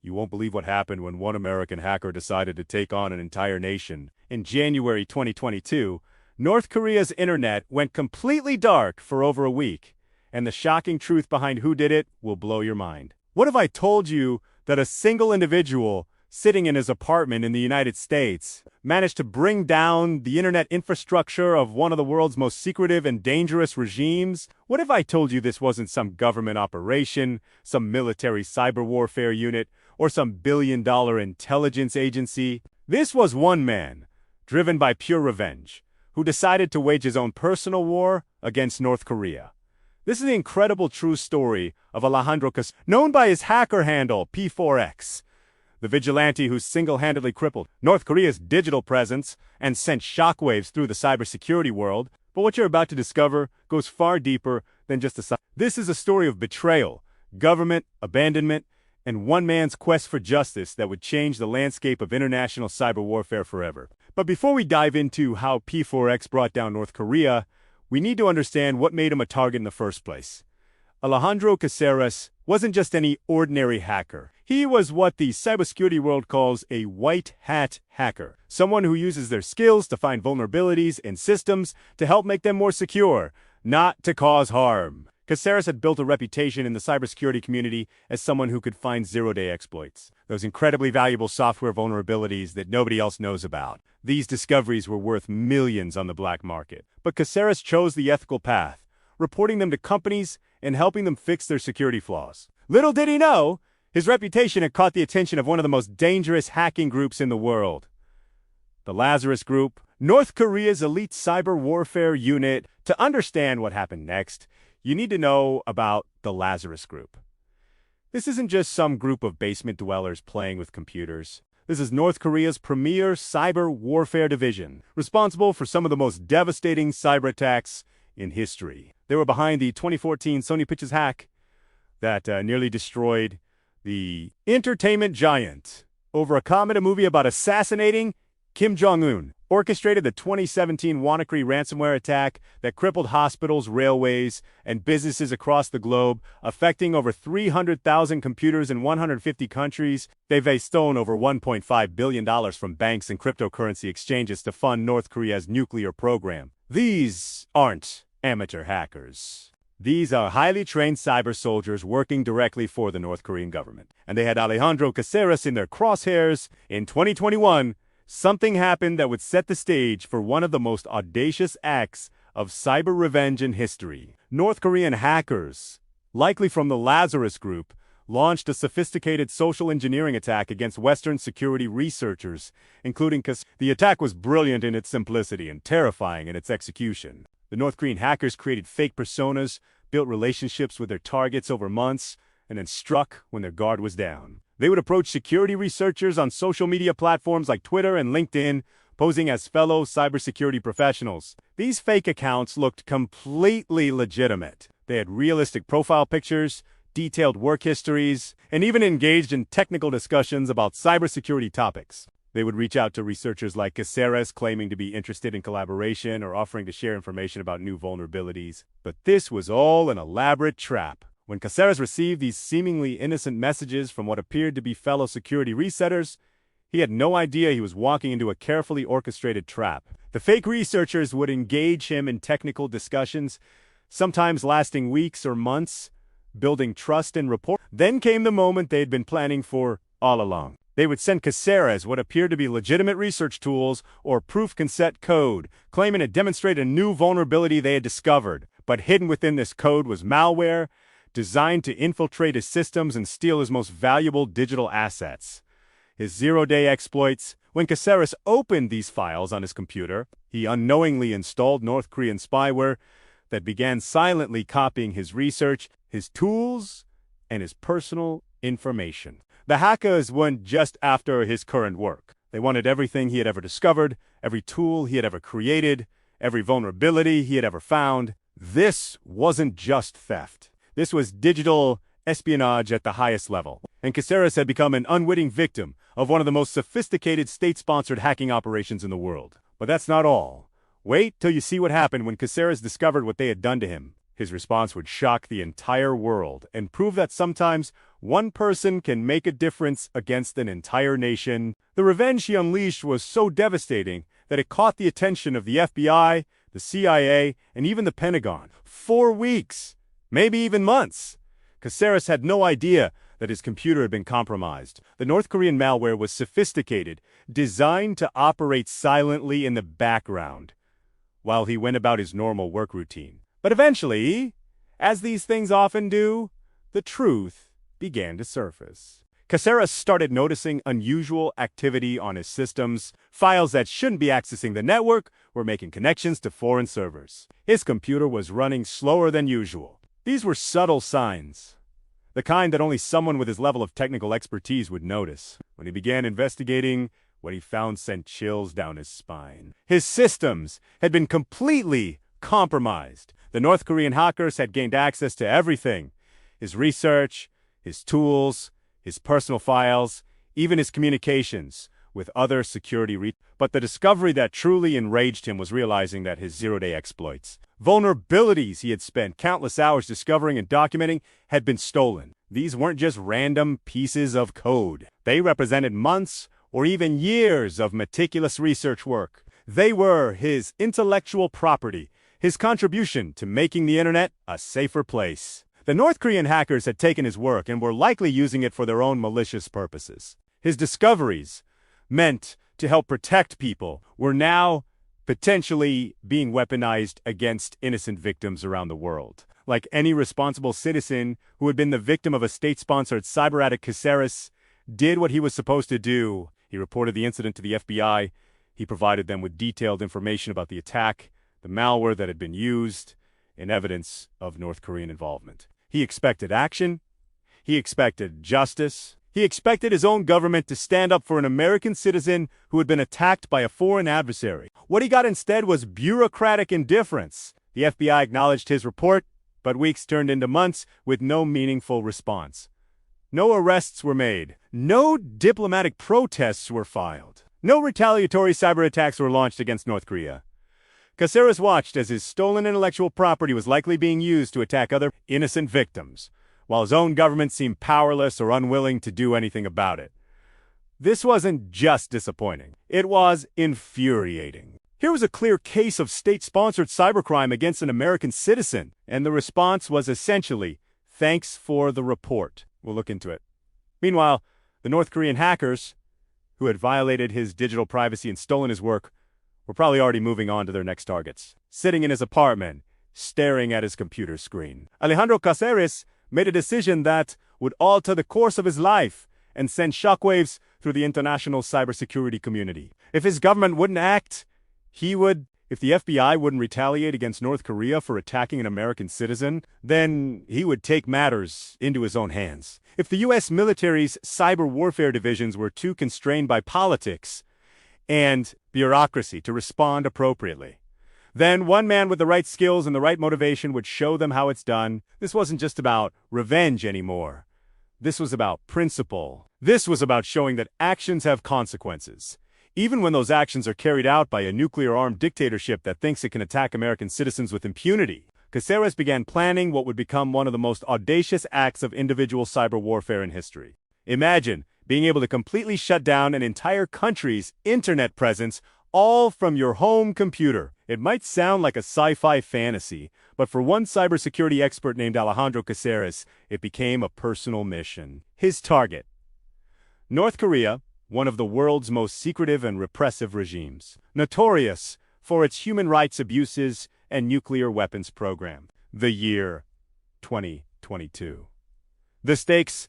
You won't believe what happened when one American hacker decided to take on an entire nation. In January 2022, North Korea's internet went completely dark for over a week, and the shocking truth behind who did it will blow your mind. What if I told you that a single individual sitting in his apartment in the United States managed to bring down the internet infrastructure of one of the world's most secretive and dangerous regimes? What if I told you this wasn't some government operation, some military cyber warfare unit, or some billion-dollar intelligence agency? This was one man, driven by pure revenge, who decided to wage his own personal war against North Korea. This is the incredible true story of Alejandro Caceres, known by his hacker handle P4X, the vigilante who single-handedly crippled North Korea's digital presence and sent shockwaves through the cybersecurity world. But what you're about to discover goes far deeper than just a This is a story of betrayal, government, abandonment, and one man's quest for justice that would change the landscape of international cyber warfare forever. But before we dive into how P4X brought down North Korea, we need to understand what made him a target in the first place. Alejandro Caceres wasn't just any ordinary hacker. He was what the cybersecurity world calls a white hat hacker, someone who uses their skills to find vulnerabilities in systems to help make them more secure, not to cause harm. Caceres had built a reputation in the cybersecurity community as someone who could find zero-day exploits, those incredibly valuable software vulnerabilities that nobody else knows about. These discoveries were worth millions on the black market. But Caceres chose the ethical path, reporting them to companies and helping them fix their security flaws. Little did he know, his reputation had caught the attention of one of the most dangerous hacking groups in the world, the Lazarus Group, North Korea's elite cyber warfare unit. To understand what happened next, you need to know about the Lazarus Group. This isn't just some group of basement dwellers playing with computers. This is North Korea's premier cyber warfare division, responsible for some of the most devastating cyber attacks in history. They were behind the 2014 Sony Pictures hack that nearly destroyed the entertainment giant over a comment, a movie about assassinating Kim Jong-un, orchestrated the 2017 WannaCry ransomware attack that crippled hospitals, railways, and businesses across the globe, affecting over 300,000 computers in 150 countries. They've stolen over $1.5 billion from banks and cryptocurrency exchanges to fund North Korea's nuclear program. These aren't amateur hackers. These are highly trained cyber soldiers working directly for the North Korean government. And they had Alejandro Caceres in their crosshairs. In 2021, something happened that would set the stage for one of the most audacious acts of cyber revenge in history. North Korean hackers, likely from the Lazarus Group, launched a sophisticated social engineering attack against Western security researchers, including Caceres. The attack was brilliant in its simplicity and terrifying in its execution. The North Korean hackers created fake personas, built relationships with their targets over months, and then struck when their guard was down. They would approach security researchers on social media platforms like Twitter and LinkedIn, posing as fellow cybersecurity professionals. These fake accounts looked completely legitimate. They had realistic profile pictures, detailed work histories, and even engaged in technical discussions about cybersecurity topics. They would reach out to researchers like Caceres, claiming to be interested in collaboration or offering to share information about new vulnerabilities. But this was all an elaborate trap. When Caceres received these seemingly innocent messages from what appeared to be fellow security resetters, he had no idea he was walking into a carefully orchestrated trap. The fake researchers would engage him in technical discussions, sometimes lasting weeks or months, building trust and rapport. Then came the moment they had been planning for all along. They would send Caceres what appeared to be legitimate research tools or proof consent code, claiming to demonstrate a new vulnerability they had discovered. But hidden within this code was malware, designed to infiltrate his systems and steal his most valuable digital assets, his zero-day exploits. When Caceres opened these files on his computer, he unknowingly installed North Korean spyware that began silently copying his research, his tools, and his personal information. The hackers weren't just after his current work. They wanted everything he had ever discovered, every tool he had ever created, every vulnerability he had ever found. This wasn't just theft. This was digital espionage at the highest level. And Caceres had become an unwitting victim of one of the most sophisticated state-sponsored hacking operations in the world. But that's not all. Wait till you see what happened when Caceres discovered what they had done to him. His response would shock the entire world and prove that sometimes one person can make a difference against an entire nation. The revenge he unleashed was so devastating that it caught the attention of the FBI, the CIA, and even the Pentagon. 4 weeks, maybe even months. Caceres had no idea that his computer had been compromised. The North Korean malware was sophisticated, designed to operate silently in the background, while he went about his normal work routine. But eventually, as these things often do, the truth began to surface. Caceres started noticing unusual activity on his systems. Files that shouldn't be accessing the network were making connections to foreign servers. His computer was running slower than usual. These were subtle signs, the kind that only someone with his level of technical expertise would notice. When he began investigating, what he found sent chills down his spine. His systems had been completely compromised. The North Korean hackers had gained access to everything: his research, his tools, his personal files, even his communications with other security But the discovery that truly enraged him was realizing that his zero-day exploits, vulnerabilities he had spent countless hours discovering and documenting, had been stolen. These weren't just random pieces of code. They represented months or even years of meticulous research work. They were his intellectual property, his contribution to making the internet a safer place. The North Korean hackers had taken his work and were likely using it for their own malicious purposes. His discoveries, meant to help protect people, were now potentially being weaponized against innocent victims around the world. Like any responsible citizen who had been the victim of a state-sponsored cyber attack, Caceres did what he was supposed to do. He reported the incident to the FBI. He provided them with detailed information about the attack, the malware that had been used, and evidence of North Korean involvement. He expected action. He expected justice. He expected his own government to stand up for an American citizen who had been attacked by a foreign adversary. What he got instead was bureaucratic indifference. The FBI acknowledged his report, but weeks turned into months with no meaningful response. No arrests were made. No diplomatic protests were filed. No retaliatory cyber attacks were launched against North Korea. Caceres watched as his stolen intellectual property was likely being used to attack other innocent victims, while his own government seemed powerless or unwilling to do anything about it. This wasn't just disappointing. It was infuriating. Here was a clear case of state-sponsored cybercrime against an American citizen, and the response was essentially, "Thanks for the report. We'll look into it." Meanwhile, the North Korean hackers, who had violated his digital privacy and stolen his work, were probably already moving on to their next targets. Sitting in his apartment, staring at his computer screen, Alejandro Caceres made a decision that would alter the course of his life and send shockwaves through the international cybersecurity community. If his government wouldn't act, he would. If the FBI wouldn't retaliate against North Korea for attacking an American citizen, then he would take matters into his own hands. If the U.S. military's cyber warfare divisions were too constrained by politics and bureaucracy to respond appropriately, then one man with the right skills and the right motivation would show them how it's done. This wasn't just about revenge anymore. This was about principle. This was about showing that actions have consequences, even when those actions are carried out by a nuclear-armed dictatorship that thinks it can attack American citizens with impunity. Caceres began planning what would become one of the most audacious acts of individual cyber warfare in history. Imagine being able to completely shut down an entire country's internet presence, all from your home computer. It might sound like a sci-fi fantasy, but for one cybersecurity expert named Alejandro Caceres, it became a personal mission. His target: North Korea, one of the world's most secretive and repressive regimes, notorious for its human rights abuses and nuclear weapons program. The year 2022. The stakes: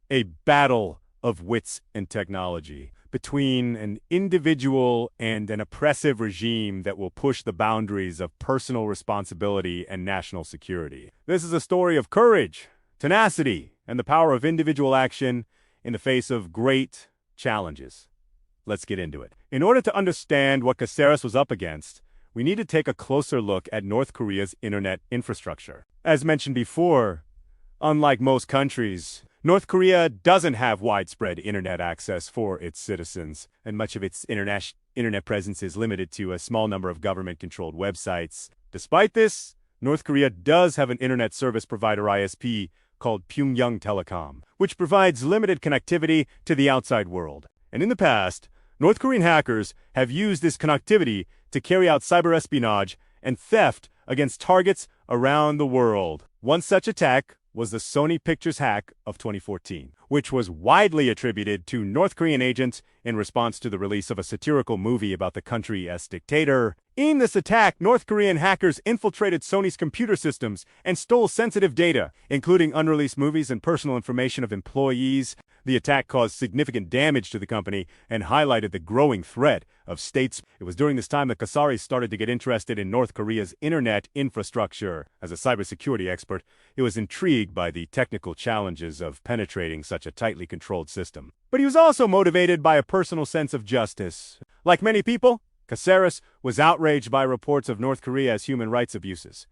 a battle of wits and technology between an individual and an oppressive regime that will push the boundaries of personal responsibility and national security. This is a story of courage, tenacity, and the power of individual action in the face of great challenges. Let's get into it. In order to understand what Caceres was up against, we need to take a closer look at North Korea's internet infrastructure. As mentioned before, unlike most countries, North Korea doesn't have widespread internet access for its citizens, and much of its internet presence is limited to a small number of government-controlled websites. Despite this, North Korea does have an internet service provider ISP called Pyongyang Telecom, which provides limited connectivity to the outside world. And in the past, North Korean hackers have used this connectivity to carry out cyber espionage and theft against targets around the world. One such attack was the Sony Pictures hack of 2014, which was widely attributed to North Korean agents in response to the release of a satirical movie about the country's dictator. In this attack, North Korean hackers infiltrated Sony's computer systems and stole sensitive data, including unreleased movies and personal information of employees. The attack caused significant damage to the company and highlighted the growing threat of states. It was during this time that Caceres started to get interested in North Korea's internet infrastructure. As a cybersecurity expert, he was intrigued by the technical challenges of penetrating such a tightly controlled system. But he was also motivated by a personal sense of justice. Like many people, Caceres was outraged by reports of North Korea's human rights abuses,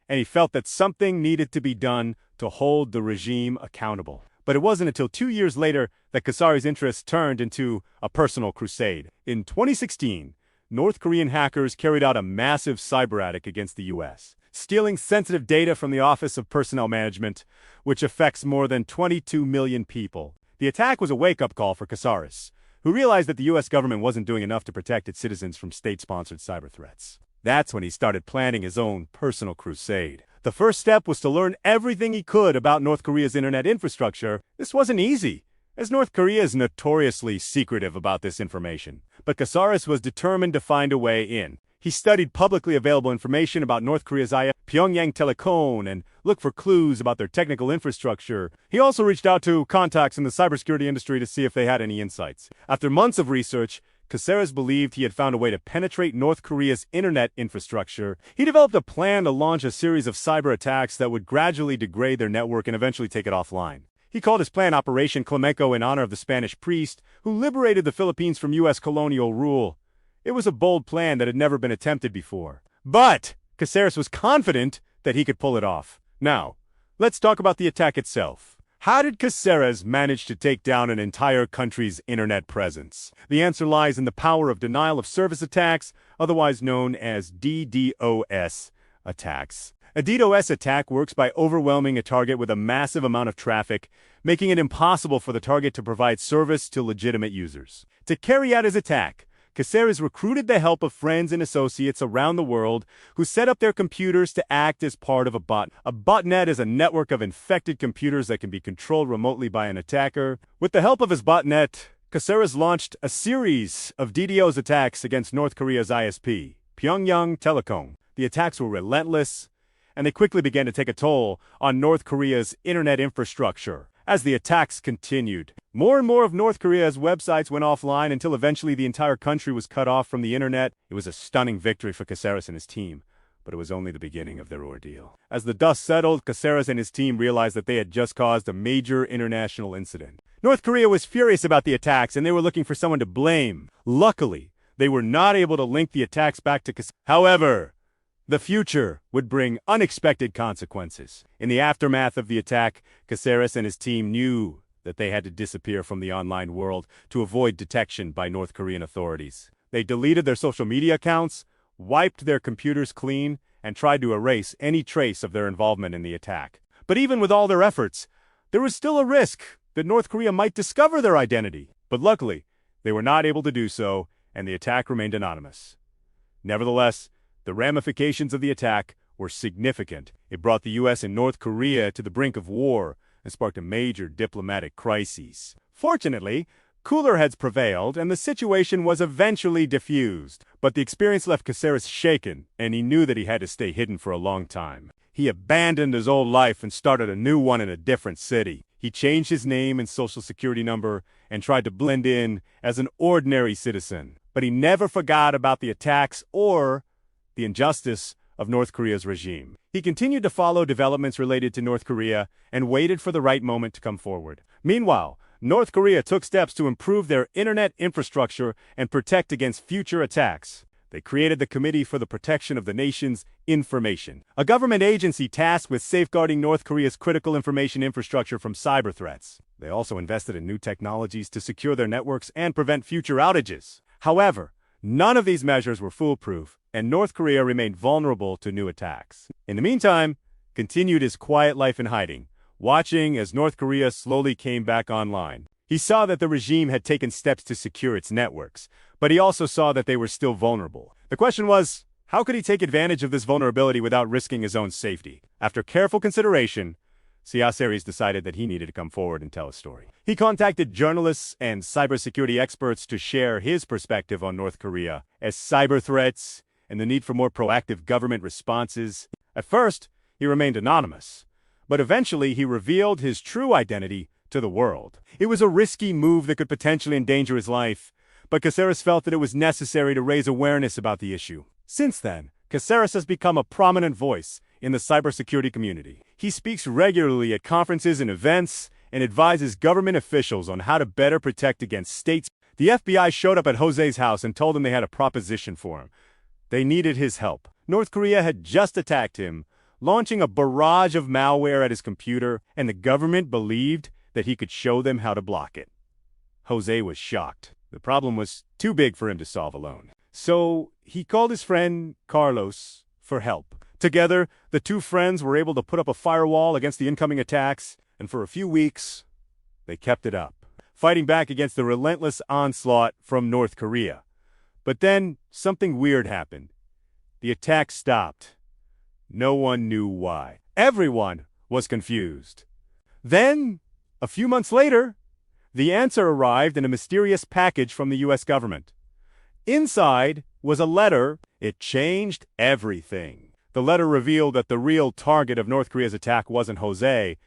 and he felt that something needed to be done to hold the regime accountable. But it wasn't until 2 years later that Caceres' interest turned into a personal crusade. In 2016, North Korean hackers carried out a massive cyber attack against the U.S., stealing sensitive data from the Office of Personnel Management, which affects more than 22 million people. The attack was a wake-up call for Caceres, who realized that the U.S. government wasn't doing enough to protect its citizens from state-sponsored cyber threats. That's when he started planning his own personal crusade. The first step was to learn everything he could about North Korea's internet infrastructure. This wasn't easy, as North Korea is notoriously secretive about this information. But Caceres was determined to find a way in. He studied publicly available information about North Korea's Pyongyang Telecom and looked for clues about their technical infrastructure. He also reached out to contacts in the cybersecurity industry to see if they had any insights. After months of research, Caceres believed he had found a way to penetrate North Korea's internet infrastructure. He developed a plan to launch a series of cyber attacks that would gradually degrade their network and eventually take it offline. He called his plan Operation Flamenco in honor of the Spanish priest who liberated the Philippines from U.S. colonial rule. It was a bold plan that had never been attempted before. But Caceres was confident that he could pull it off. Now, let's talk about the attack itself. How did Caceres manage to take down an entire country's internet presence? The answer lies in the power of denial of service attacks, otherwise known as DDoS attacks. A DDoS attack works by overwhelming a target with a massive amount of traffic, making it impossible for the target to provide service to legitimate users. To carry out his attack, Caceres recruited the help of friends and associates around the world who set up their computers to act as part of a bot. A botnet is a network of infected computers that can be controlled remotely by an attacker. With the help of his botnet, Caceres launched a series of DDoS attacks against North Korea's ISP, Pyongyang Telecom. The attacks were relentless, and they quickly began to take a toll on North Korea's internet infrastructure. As the attacks continued, more and more of North Korea's websites went offline until eventually the entire country was cut off from the internet. It was a stunning victory for Caceres and his team, but it was only the beginning of their ordeal. As the dust settled, Caceres and his team realized that they had just caused a major international incident. North Korea was furious about the attacks, and they were looking for someone to blame. Luckily, they were not able to link the attacks back to Caceres. However, the future would bring unexpected consequences. In the aftermath of the attack, Caceres and his team knew that they had to disappear from the online world to avoid detection by North Korean authorities. They deleted their social media accounts, wiped their computers clean, and tried to erase any trace of their involvement in the attack. But even with all their efforts, there was still a risk that North Korea might discover their identity. But luckily, they were not able to do so, and the attack remained anonymous. Nevertheless, the ramifications of the attack were significant. It brought the U.S. and North Korea to the brink of war and sparked a major diplomatic crisis. Fortunately, cooler heads prevailed and the situation was eventually diffused. But the experience left Caceres shaken, and he knew that he had to stay hidden for a long time. He abandoned his old life and started a new one in a different city. He changed his name and social security number and tried to blend in as an ordinary citizen. But he never forgot about the attacks or the injustice of North Korea's regime. He continued to follow developments related to North Korea and waited for the right moment to come forward. Meanwhile, North Korea took steps to improve their internet infrastructure and protect against future attacks. They created the Committee for the Protection of the Nation's Information, a government agency tasked with safeguarding North Korea's critical information infrastructure from cyber threats. They also invested in new technologies to secure their networks and prevent future outages. However, None of these measures were foolproof, and North Korea remained vulnerable to new attacks. In the meantime, continued his quiet life in hiding, watching as North Korea slowly came back online. He saw that the regime had taken steps to secure its networks, but he also saw that they were still vulnerable. The question was, how could he take advantage of this vulnerability without risking his own safety? After careful consideration, Caceres decided that he needed to come forward and tell a story. He contacted journalists and cybersecurity experts to share his perspective on North Korea as cyber threats and the need for more proactive government responses. At first, he remained anonymous, but eventually he revealed his true identity to the world. It was a risky move that could potentially endanger his life, but Caceres felt that it was necessary to raise awareness about the issue. Since then, Caceres has become a prominent voice in the cybersecurity community. He speaks regularly at conferences and events and advises government officials on how to better protect against states. The FBI showed up at Jose's house and told him they had a proposition for him. They needed his help. North Korea had just attacked him, launching a barrage of malware at his computer, and the government believed that he could show them how to block it. Jose was shocked. The problem was too big for him to solve alone. So he called his friend Carlos for help. Together, the two friends were able to put up a firewall against the incoming attacks, and for a few weeks, they kept it up, fighting back against the relentless onslaught from North Korea. But then, something weird happened. The attack stopped. No one knew why. Everyone was confused. Then, a few months later, the answer arrived in a mysterious package from the U.S. government. Inside was a letter. It changed everything. The letter revealed that the real target of North Korea's attack wasn't Jose,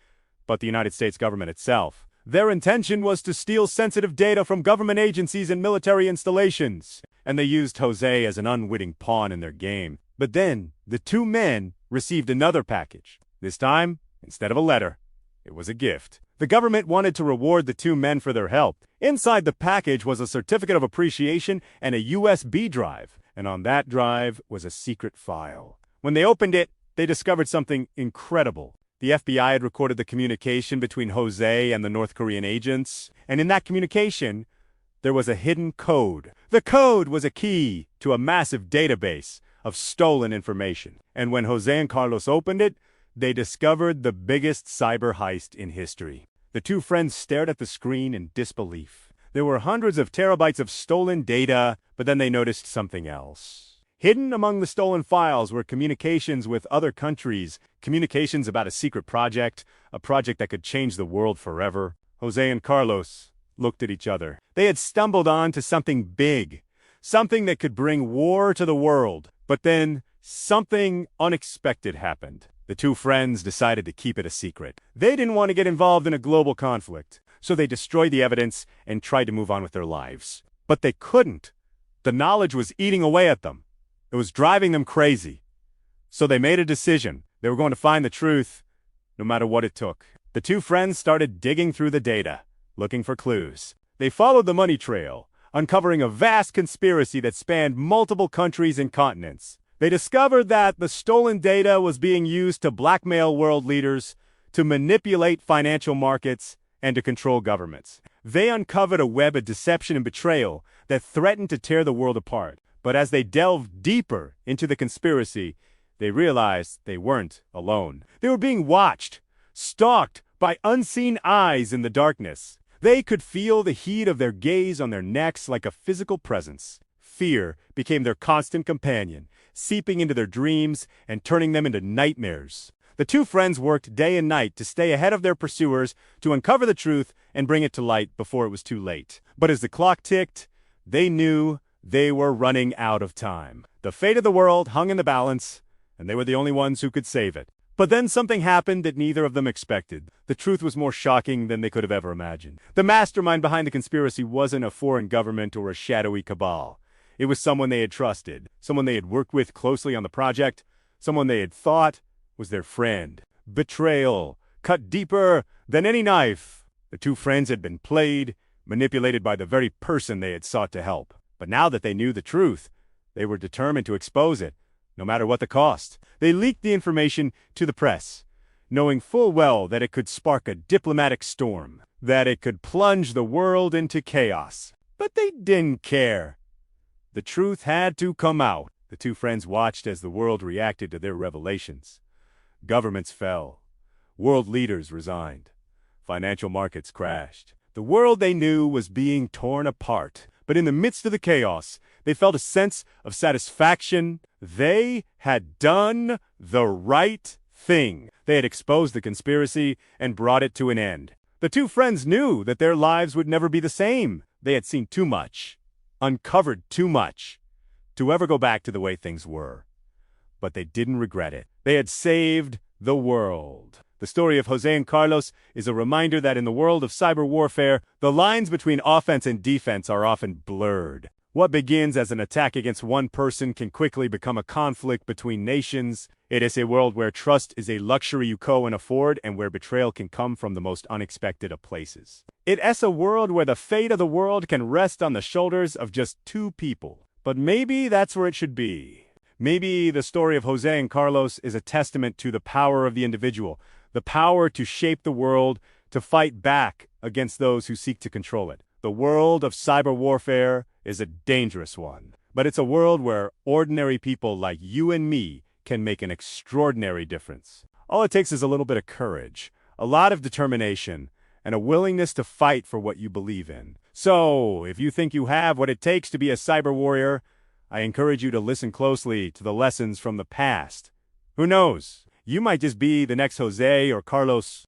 but the United States government itself. Their intention was to steal sensitive data from government agencies and military installations, and they used Jose as an unwitting pawn in their game. But then, the two men received another package. This time, instead of a letter, it was a gift. The government wanted to reward the two men for their help. Inside the package was a certificate of appreciation and a USB drive, and on that drive was a secret file. When they opened it, they discovered something incredible. The FBI had recorded the communication between Jose and the North Korean agents, and in that communication, there was a hidden code. The code was a key to a massive database of stolen information. And when Jose and Carlos opened it, they discovered the biggest cyber heist in history. The two friends stared at the screen in disbelief. There were hundreds of terabytes of stolen data, but then they noticed something else. Hidden among the stolen files were communications with other countries, communications about a secret project, a project that could change the world forever. Jose and Carlos looked at each other. They had stumbled onto something big, something that could bring war to the world. But then, something unexpected happened. The two friends decided to keep it a secret. They didn't want to get involved in a global conflict, so they destroyed the evidence and tried to move on with their lives. But they couldn't. The knowledge was eating away at them. It was driving them crazy. So they made a decision. They were going to find the truth, no matter what it took. The two friends started digging through the data, looking for clues. They followed the money trail, uncovering a vast conspiracy that spanned multiple countries and continents. They discovered that the stolen data was being used to blackmail world leaders, to manipulate financial markets, and to control governments. They uncovered a web of deception and betrayal that threatened to tear the world apart. But as they delved deeper into the conspiracy, they realized they weren't alone. They were being watched, stalked by unseen eyes in the darkness. They could feel the heat of their gaze on their necks like a physical presence. Fear became their constant companion, seeping into their dreams and turning them into nightmares. The two friends worked day and night to stay ahead of their pursuers, to uncover the truth and bring it to light before it was too late. But as the clock ticked, they knew they were running out of time. The fate of the world hung in the balance, and they were the only ones who could save it. But then something happened that neither of them expected. The truth was more shocking than they could have ever imagined. The mastermind behind the conspiracy wasn't a foreign government or a shadowy cabal. It was someone they had trusted, someone they had worked with closely on the project, someone they had thought was their friend. Betrayal cut deeper than any knife. The two friends had been played, manipulated by the very person they had sought to help. But now that they knew the truth, they were determined to expose it, no matter what the cost. They leaked the information to the press, knowing full well that it could spark a diplomatic storm, that it could plunge the world into chaos. But they didn't care. The truth had to come out. The two friends watched as the world reacted to their revelations. Governments fell. World leaders resigned. Financial markets crashed. The world they knew was being torn apart. But in the midst of the chaos, they felt a sense of satisfaction. They had done the right thing. They had exposed the conspiracy and brought it to an end. The two friends knew that their lives would never be the same. They had seen too much, uncovered too much, to ever go back to the way things were. But they didn't regret it. They had saved the world. The story of Jose and Carlos is a reminder that in the world of cyber warfare, the lines between offense and defense are often blurred. What begins as an attack against one person can quickly become a conflict between nations. It is a world where trust is a luxury you can't afford and where betrayal can come from the most unexpected of places. It is a world where the fate of the world can rest on the shoulders of just two people. But maybe that's where it should be. Maybe the story of Jose and Carlos is a testament to the power of the individual, the power to shape the world, to fight back against those who seek to control it. The world of cyber warfare is a dangerous one, but it's a world where ordinary people like you and me can make an extraordinary difference. All it takes is a little bit of courage, a lot of determination, and a willingness to fight for what you believe in. So, if you think you have what it takes to be a cyber warrior, I encourage you to listen closely to the lessons from the past. Who knows? You might just be the next Jose or Carlos